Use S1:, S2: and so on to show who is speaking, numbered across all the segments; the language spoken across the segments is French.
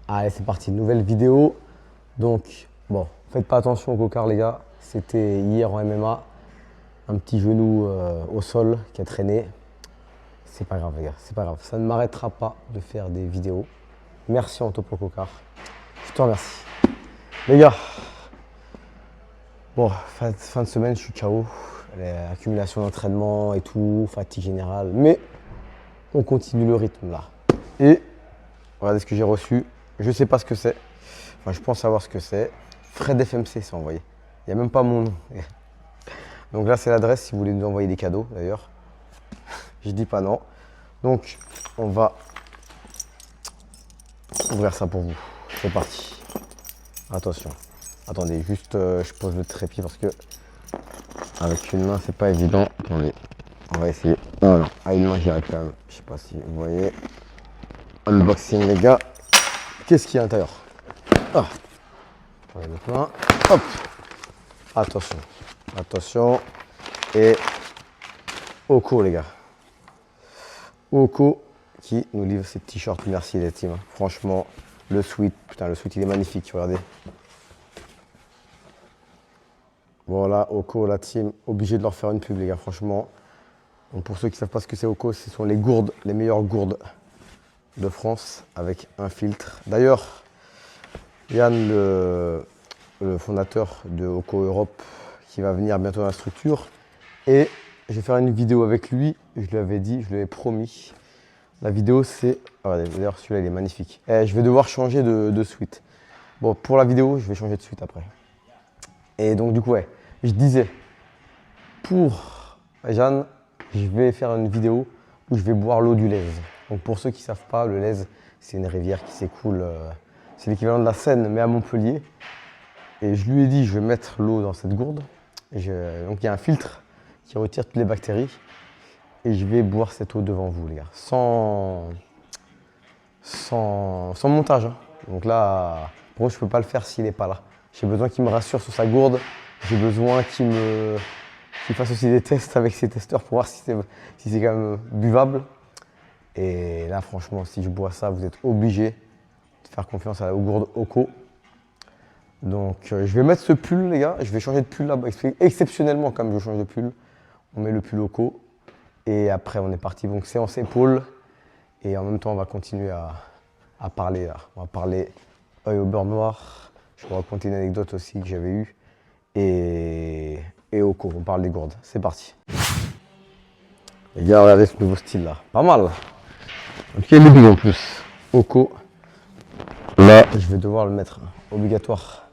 S1: Allez, c'est parti, nouvelle vidéo. Donc, bon, faites pas attention au cocard, les gars. C'était hier en MMA. Un petit genou au sol qui a traîné. C'est pas grave, les gars, c'est pas grave. Ça ne m'arrêtera pas de faire des vidéos. Merci Anto pour le cocard. Je te remercie. Les gars, bon, fin de semaine, je suis KO. Accumulation d'entraînement et tout, fatigue générale. Mais on continue le rythme là. Et regardez ce que j'ai reçu. Je sais pas ce que c'est. Enfin, je pense savoir ce que c'est. Fred FMC, c'est envoyé. Il n'y a même pas mon nom. Donc là, c'est l'adresse si vous voulez nous envoyer des cadeaux d'ailleurs. Je dis pas non. Donc, on va ouvrir ça pour vous. C'est parti. Attention. Attendez, juste je pose le trépied parce que avec une main, c'est pas évident. Attendez, on va essayer. Non, non, à une main, j'y arrive quand même. Je sais pas si vous voyez. Unboxing, les gars. Qu'est-ce qu'il y a à l'intérieur? Ah. Attendez, notre main. Hop. Attention. Attention. Et Oko, les gars. Oko qui nous livre ces t-shirts. Merci les teams. Franchement, le sweat, putain, le sweat il est magnifique, regardez. Voilà, Oko, la team, obligé de leur faire une pub, les gars, franchement. Donc pour ceux qui ne savent pas ce que c'est Oko, ce sont les gourdes, les meilleures gourdes de France avec un filtre. D'ailleurs, Yann, le fondateur de Oko Europe, qui va venir bientôt dans la structure, et je vais faire une vidéo avec lui. Je lui avais dit, je lui avais promis. La vidéo, c'est. Regardez, d'ailleurs, celui-là, il est magnifique. Et je vais devoir changer de suite. Bon, pour la vidéo, je vais changer de suite après. Et donc, du coup, ouais, je disais, pour Jeanne, je vais faire une vidéo où je vais boire l'eau du Lèze. Donc, pour ceux qui ne savent pas, le Lèze, c'est une rivière qui s'écoule. C'est l'équivalent de la Seine, mais à Montpellier. Et je lui ai dit, je vais mettre l'eau dans cette gourde. Donc, il y a un filtre qui retire toutes les bactéries. Et je vais boire cette eau devant vous, les gars. Sans montage. Hein. Donc là, pour moi, je ne peux pas le faire s'il n'est pas là. J'ai besoin qu'il me rassure sur sa gourde. J'ai besoin qu'il fasse aussi des tests avec ses testeurs pour voir si c'est quand même buvable. Et là, franchement, si je bois ça, vous êtes obligés de faire confiance aux gourdes Oko. Donc, je vais mettre ce pull, les gars. Je vais changer de pull là. Exceptionnellement, comme je change de pull, on met le pull Oko. Et après, on est parti. Donc, séance épaule. Et en même temps, on va continuer à parler. Là. On va parler œil au beurre noir. Je vais vous raconter une anecdote aussi que j'avais eue. Et Oko, on parle des gourdes. C'est parti. Les gars, regardez ce nouveau style là. Pas mal. En tout cas, il est big en plus. Oko. Là, je vais devoir le mettre obligatoire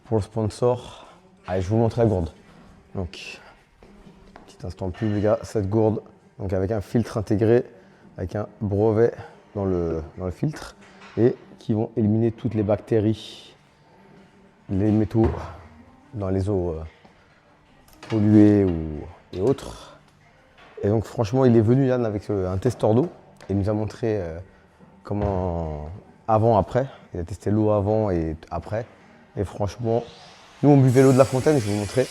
S1: pour le sponsor. Allez, je vous montre la gourde. Donc, petit instant plus, les gars. Cette gourde, donc avec un filtre intégré, avec un brevet dans le filtre et qui vont éliminer toutes les bactéries, les métaux dans les eaux polluées et autres. Et donc franchement, il est venu Yann avec un testeur d'eau et il nous a montré comment avant, après. Il a testé l'eau avant et après. Et franchement, nous on buvait l'eau de la fontaine, je vais vous montrer.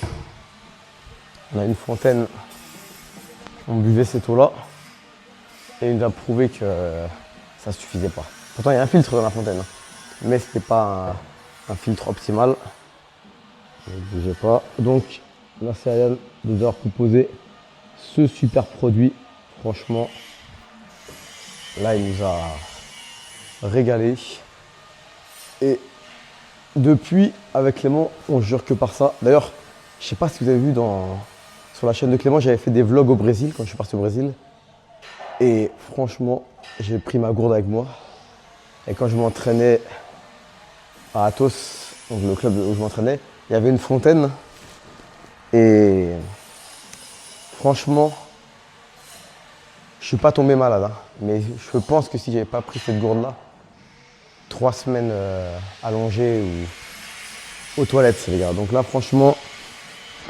S1: On a une fontaine, on buvait cette eau-là. Et il nous a prouvé que ça ne suffisait pas. Pourtant, il y a un filtre dans la fontaine, hein, mais ce n'était pas un filtre optimal. Ne bougez pas. Donc, merci à Yann de nous avoir proposé ce super produit. Franchement, là, il nous a régalé. Et depuis, avec Clément, on jure que par ça. D'ailleurs, je ne sais pas si vous avez vu sur la chaîne de Clément, j'avais fait des vlogs au Brésil quand je suis parti au Brésil. Et franchement, j'ai pris ma gourde avec moi. Et quand je m'entraînais à Athos, donc le club où je m'entraînais, il y avait une fontaine. Et franchement, je ne suis pas tombé malade. Hein. Mais je pense que si je n'avais pas pris cette gourde-là, 3 semaines allongées ou aux toilettes, les gars. Donc là, franchement,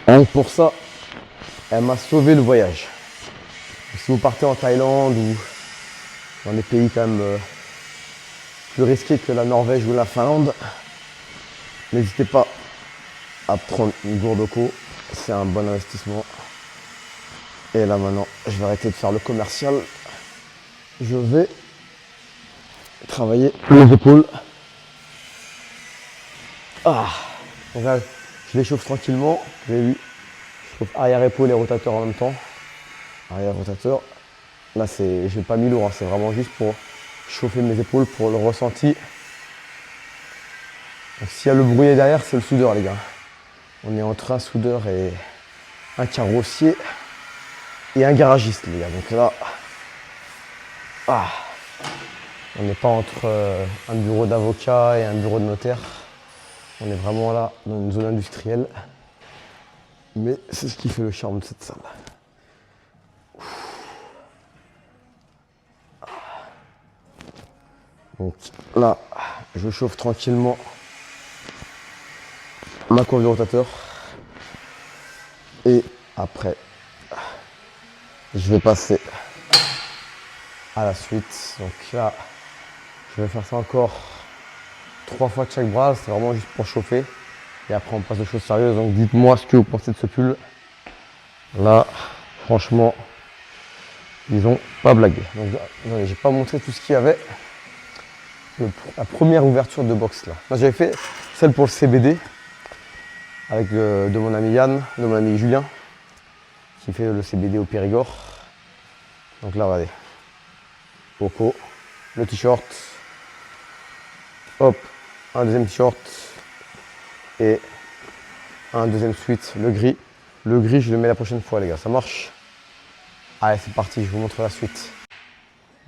S1: rien que pour ça, elle m'a sauvé le voyage. Si vous partez en Thaïlande ou dans des pays quand même plus risqués que la Norvège ou la Finlande, n'hésitez pas à prendre une gourde Oko, c'est un bon investissement. Et là maintenant, je vais arrêter de faire le commercial. Je vais travailler les épaules. Ah. Donc là, je l'échauffe tranquillement. Vous avez vu, je chauffe arrière-épaule et rotateur en même temps. Arrière-rotateur. Là, je n'ai pas mis lourd, hein. C'est vraiment juste pour chauffer mes épaules, pour le ressenti. Donc s'il y a le bruit derrière, c'est le soudeur, les gars. On est entre un soudeur et un carrossier et un garagiste, les gars. Donc là, on n'est pas entre un bureau d'avocat et un bureau de notaire. On est vraiment là dans une zone industrielle. Mais c'est ce qui fait le charme de cette salle. Donc là, je chauffe tranquillement ma courbe de rotateur. Et après, je vais passer à la suite. Donc là, je vais faire ça encore 3 fois de chaque bras. C'est vraiment juste pour chauffer. Et après, on passe aux choses sérieuses. Donc dites-moi ce que vous pensez de ce pull. Là, franchement, ils ont pas blagué. Donc j'ai pas montré tout ce qu'il y avait. La première ouverture de box là. J'avais fait celle pour le CBD avec de mon ami Yann, de mon ami Julien qui fait le CBD au Périgord. Donc là regardez, Coco, le t-shirt, hop, un deuxième t-shirt et un deuxième suite, le gris. Le gris je le mets la prochaine fois les gars, ça marche. Allez c'est parti, je vous montre la suite.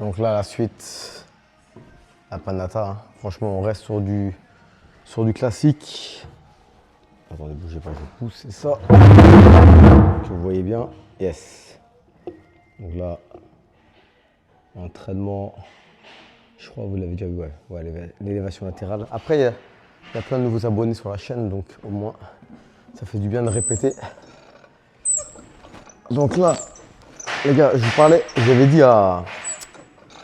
S1: Donc là la suite. La Panata, hein. Franchement on reste sur du classique. Attendez, bougez pas, je pousse, c'est ça. Que vous voyez bien, yes. Donc là, entraînement, je crois que vous l'avez déjà vu, ouais, l'élévation latérale. Après, il y a plein de nouveaux abonnés sur la chaîne, donc au moins, ça fait du bien de répéter. Donc là, les gars, je vous parlais, j'avais dit en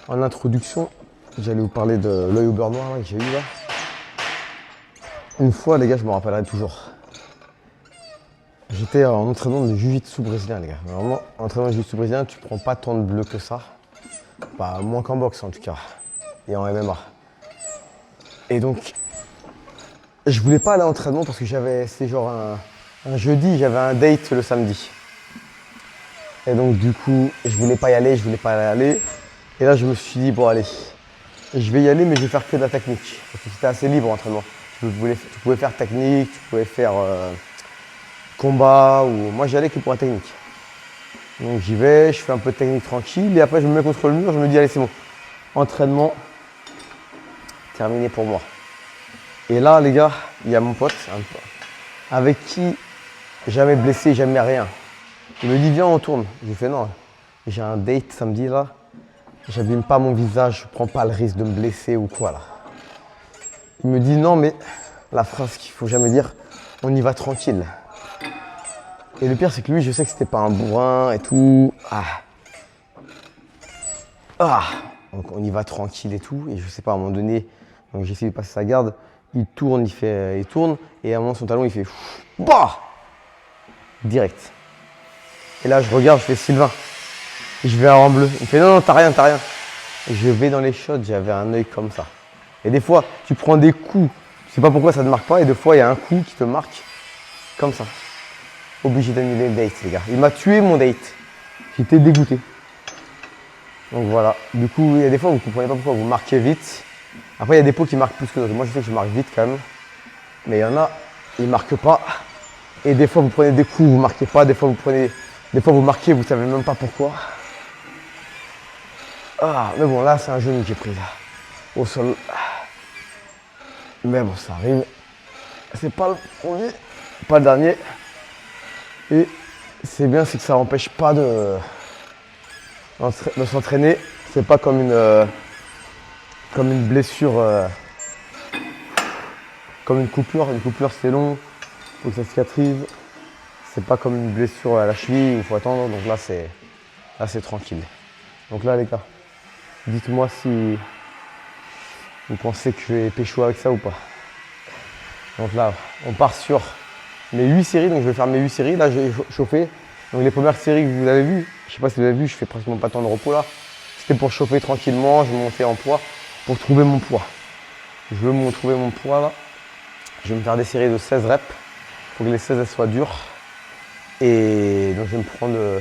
S1: introduction, j'allais vous parler de l'œil au beurre noir là, que j'ai eu là. Une fois, les gars, je me rappellerai toujours. J'étais en entraînement de jiu-jitsu brésilien, les gars. Vraiment, en entraînement de jiu-jitsu brésilien, tu prends pas tant de bleu que ça. Pas moins qu'en boxe en tout cas. Et en MMA. Et donc, je voulais pas aller à l'entraînement parce que c'était genre un jeudi, j'avais un date le samedi. Et donc, du coup, je voulais pas y aller. Et là, je me suis dit, bon, allez. Je vais y aller, mais je vais faire que de la technique. Parce que c'était assez libre l'entraînement. Tu pouvais faire technique, tu pouvais faire combat, ou moi j'y allais que pour la technique. Donc j'y vais, je fais un peu de technique tranquille, et après je me mets contre le mur, je me dis allez c'est bon, entraînement terminé pour moi. Et là les gars, il y a mon pote, avec qui jamais blessé, jamais rien. Il me dit viens on tourne. Je fais non, j'ai un date samedi là, j'abîme pas mon visage, je prends pas le risque de me blesser ou quoi là. Il me dit non mais la phrase qu'il faut jamais dire, on y va tranquille. Et le pire c'est que lui je sais que c'était pas un bourrin et tout. Donc on y va tranquille et tout. Et je sais pas à un moment donné, donc j'essaie de passer sa garde, il tourne, il tourne, et à un moment son talon il fait bah direct. Et là je regarde, je fais Sylvain. Et je vais en bleu. Il me fait non, t'as rien. Et je vais dans les shots, j'avais un œil comme ça. Et des fois, tu prends des coups, je sais pas pourquoi ça ne te marque pas, et des fois, il y a un coup qui te marque comme ça. Obligé d'annuler le date, les gars. Il m'a tué mon date. J'étais dégoûté. Donc voilà. Du coup, il y a des fois, vous ne comprenez pas pourquoi vous marquez vite. Après, il y a des pots qui marquent plus que d'autres. Moi, je sais que je marque vite quand même. Mais il y en a, ils ne marquent pas. Et des fois, vous prenez des coups, vous ne marquez pas. Des fois, vous marquez, vous ne savez même pas pourquoi. Mais bon, là, c'est un genou que j'ai pris là. Au sol. Mais bon, ça arrive. C'est pas le premier, pas le dernier. Et c'est bien, c'est que ça n'empêche pas de s'entraîner. C'est pas comme une blessure, comme une coupure. Une coupure, c'est long, il faut que ça cicatrise. C'est pas comme une blessure à la cheville où il faut attendre. Donc là, c'est tranquille. Donc là, les gars, dites-moi si vous pensez que je vais pécho avec ça ou pas. Donc là, on part sur mes 8 séries. Donc je vais faire mes 8 séries. Là, j'ai chauffé. Donc les premières séries que vous avez vues, je sais pas si vous avez vu, je fais pratiquement pas tant de repos là. C'était pour chauffer tranquillement, je montais en poids. pour trouver mon poids. Je veux trouver mon poids là. Je vais me faire des séries de 16 reps. Il faut que les 16 elles soient dures. Et donc je vais me prendre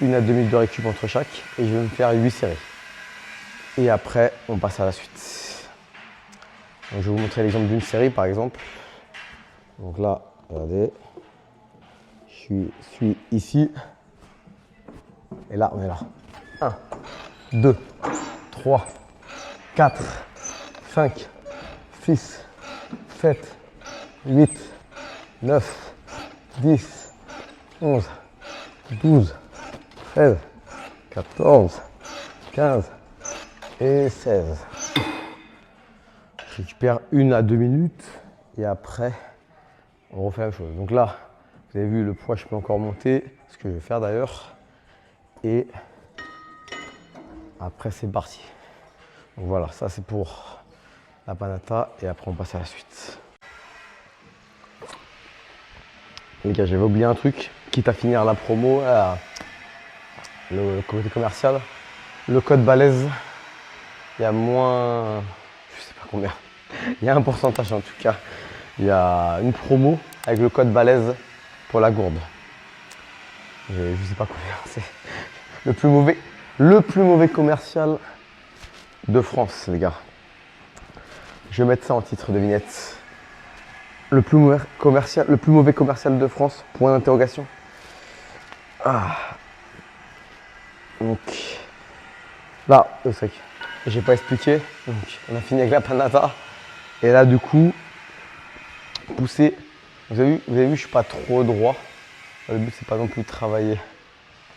S1: 1 à 2 minutes de récup entre chaque. Et je vais me faire 8 séries. Et après, on passe à la suite. Donc, je vais vous montrer l'exemple d'une série par exemple. Donc là, regardez. Je suis ici. Et là, on est là. 1, 2, 3, 4, 5, 6, 7, 8, 9, 10, 11, 12, 13, 14, 15 et 16. Je récupère 1 à 2 minutes et après, on refait la même chose. Donc là, vous avez vu le poids, je peux encore monter, ce que je vais faire d'ailleurs. Et après, c'est parti. Donc voilà, ça c'est pour la panata et après on passe à la suite. Les gars, j'avais oublié un truc, quitte à finir la promo, le côté commercial, le code balèze, il y a moins, je sais pas combien, il y a un pourcentage en tout cas, il y a une promo avec le code balèze pour la gourde. Je sais pas combien, c'est le plus mauvais commercial de France, les gars. Je vais mettre ça en titre de vignette. Le plus mauvais commercial de France, point d'interrogation. Donc là, le sec. J'ai pas expliqué. Donc on a fini avec la panata. Et là du coup, pousser. Vous avez vu, je suis pas trop droit. Le but c'est pas non plus de travailler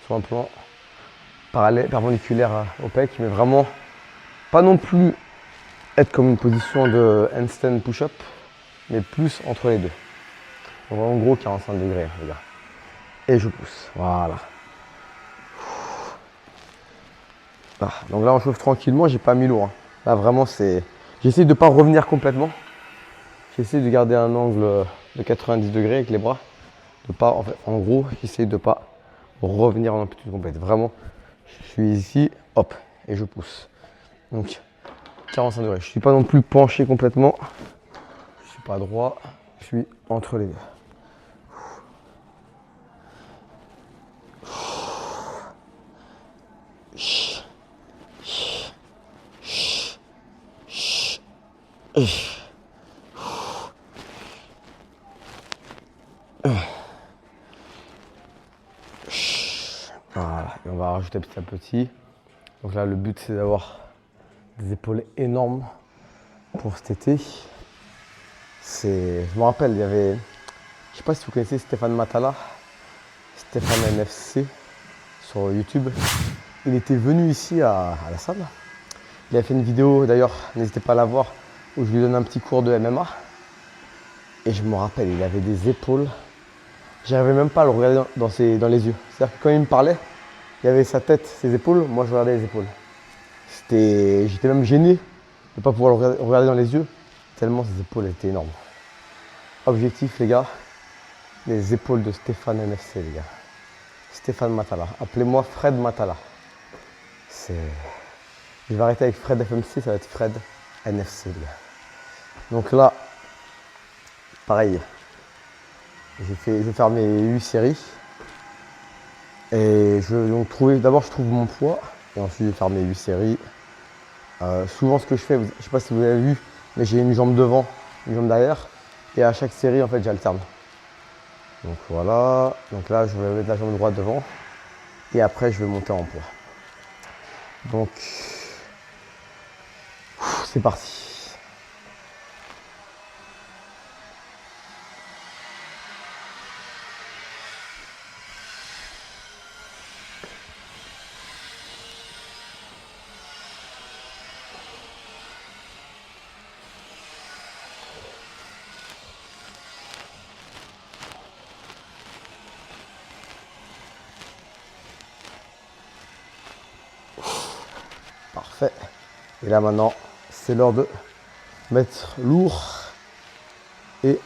S1: sur un plan parallèle, perpendiculaire au pec, mais vraiment pas non plus être comme une position de handstand push-up, mais plus entre les deux. Donc en gros 45 degrés, les gars. Et je pousse. Voilà. Donc là on chauffe tranquillement, j'ai pas mis lourd. Là vraiment c'est. J'essaie de pas revenir complètement. J'essaie de garder un angle de 90 degrés avec les bras. De pas, en gros, j'essaie de pas revenir en amplitude complète. Vraiment, je suis ici, hop, et je pousse. Donc 45 degrés. Je suis pas non plus penché complètement. Je suis pas droit. Je suis entre les deux. Voilà, et on va rajouter petit à petit. Donc là, le but c'est d'avoir des épaules énormes pour cet été. Je me rappelle, il y avait, je sais pas si vous connaissez Stéphane Matala, Stéphane NFC sur YouTube. Il était venu ici à la salle. Il a fait une vidéo, d'ailleurs, n'hésitez pas à la voir, où je lui donne un petit cours de MMA. Et je me rappelle, il avait des épaules. J'arrivais même pas à le regarder dans les yeux. C'est-à-dire que quand il me parlait, il y avait sa tête, ses épaules, moi je regardais les épaules. J'étais même gêné de ne pas pouvoir le regarder dans les yeux, tellement ses épaules étaient énormes. Objectif les gars, les épaules de Stéphane NFC les gars. Stéphane Matala, appelez-moi Fred Matala. Je vais arrêter avec Fred FMC, ça va être Fred NFC les gars. Donc là, pareil, je vais faire mes 8 séries. Et d'abord je trouve mon poids et ensuite je vais faire mes 8 séries. Souvent ce que je fais, je ne sais pas si vous avez vu, mais j'ai une jambe devant, une jambe derrière. Et à chaque série en fait j'alterne. Donc voilà, donc là je vais mettre la jambe droite devant. Et après je vais monter en poids. Donc c'est parti. Parfait. Et là maintenant, c'est l'heure de mettre lourd et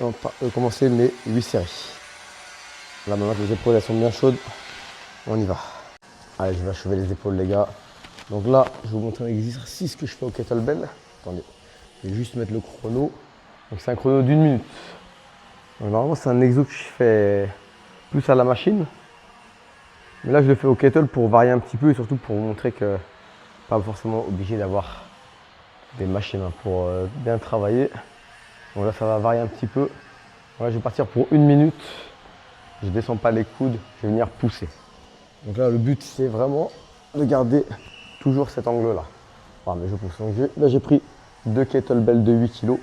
S1: commencer mes 8 séries. Là maintenant que les épaules elles sont bien chaudes, on y va. Allez, je vais achever les épaules les gars. Donc là, je vais vous montrer un exercice que je fais au kettlebell. Attendez, je vais juste mettre le chrono. Donc c'est un chrono d'1 minute. Donc normalement, c'est un exo que je fais plus à la machine. Mais là, je le fais au kettle pour varier un petit peu et surtout pour vous montrer que pas forcément obligé d'avoir des machines pour bien travailler. Donc là, ça va varier un petit peu. Là, je vais partir pour 1 minute. Je ne descends pas les coudes, je vais venir pousser. Donc là, le but, c'est vraiment de garder toujours cet angle-là. Ah, mais je pousse. Donc là, j'ai pris 2 kettlebells de 8 kg.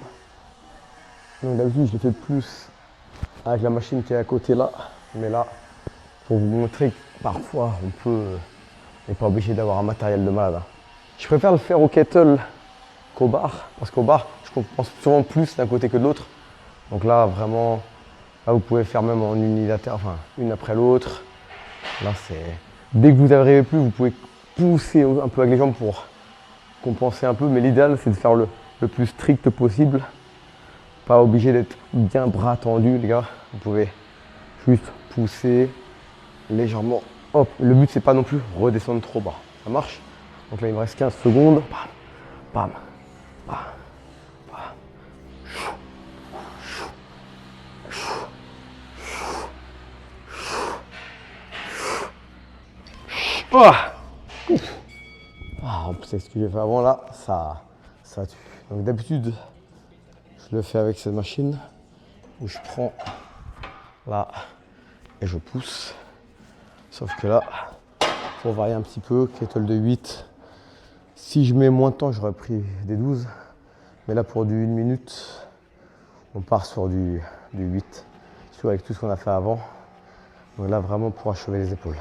S1: Donc d'habitude, je le fais plus avec la machine qui est à côté là. Mais là, pour vous montrer que parfois, on n'est pas obligé d'avoir un matériel de malade. Je préfère le faire au kettle qu'au bar. Parce qu'au bar, je compense souvent plus d'un côté que de l'autre. Donc là, vraiment, là, vous pouvez faire même en unilatéral, enfin, une après l'autre. Là, c'est... Dès que vous n'arrivez plus, vous pouvez pousser un peu avec les jambes pour compenser un peu. Mais l'idéal, c'est de faire le plus strict possible. Pas obligé d'être bien bras tendus, les gars. Vous pouvez juste pousser légèrement. Hop, le but, c'est pas non plus redescendre trop bas. Ça marche? Donc là, il me reste 15 secondes. Bam, bam, bam. Oh, c'est ce que j'ai fait avant là, ça tue. Donc d'habitude, je le fais avec cette machine où je prends là et je pousse. Sauf que là, pour varier un petit peu, kettle de 8. Si je mets moins de temps, j'aurais pris des 12. Mais là, pour du 1 minute, on part sur du 8. Surtout avec tout ce qu'on a fait avant. Donc là, vraiment pour achever les épaules.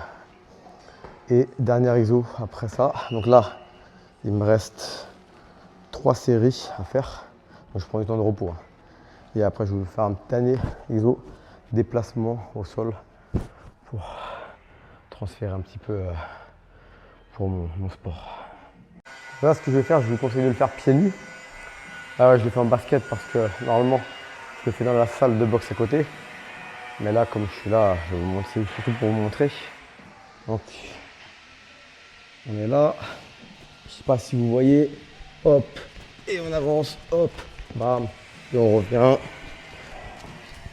S1: Et dernier exo après ça. Donc là, il me reste 3 séries à faire. Donc je prends du temps de repos. Et après, je vais vous faire un dernier exo, déplacement au sol pour transférer un petit peu pour mon sport. Là, ce que je vais faire, je vous conseille de le faire pieds nus. Là, ouais, je le fais en basket parce que normalement, je le fais dans la salle de boxe à côté. Mais là, comme je suis là, je vais vous montrer, surtout pour vous montrer. Donc, on est là. Je ne sais pas si vous voyez. Hop. Et on avance. Hop. Bam. Et on revient.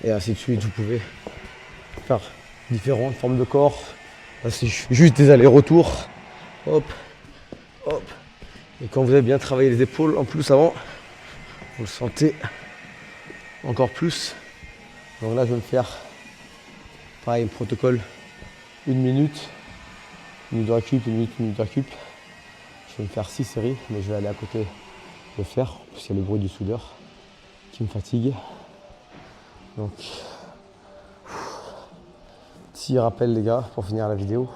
S1: Et ainsi de suite. Vous pouvez faire différentes formes de corps. Là, c'est juste des allers-retours. Hop. Hop. Et quand vous avez bien travaillé les épaules, en plus avant, vous le sentez encore plus. Donc là, je vais me faire pareil, protocole 1 minute. 1 minute de récup, 1 minute, 1 minute de récup. Je vais me faire 6 séries, mais je vais aller à côté le faire. En plus, il y a le bruit du soudeur qui me fatigue. Donc, petit rappel, les gars, pour finir la vidéo.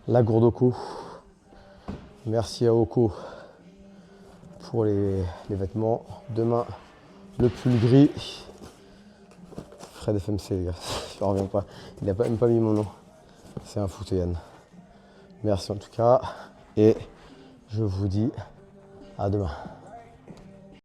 S1: La gourde Oko. Merci à Oko pour les vêtements. Demain, le pull gris. Fred FMC, les gars. Je ne reviens pas. Il n'a même pas mis mon nom. C'est un foot, Yann. Merci en tout cas. Et je vous dis à demain.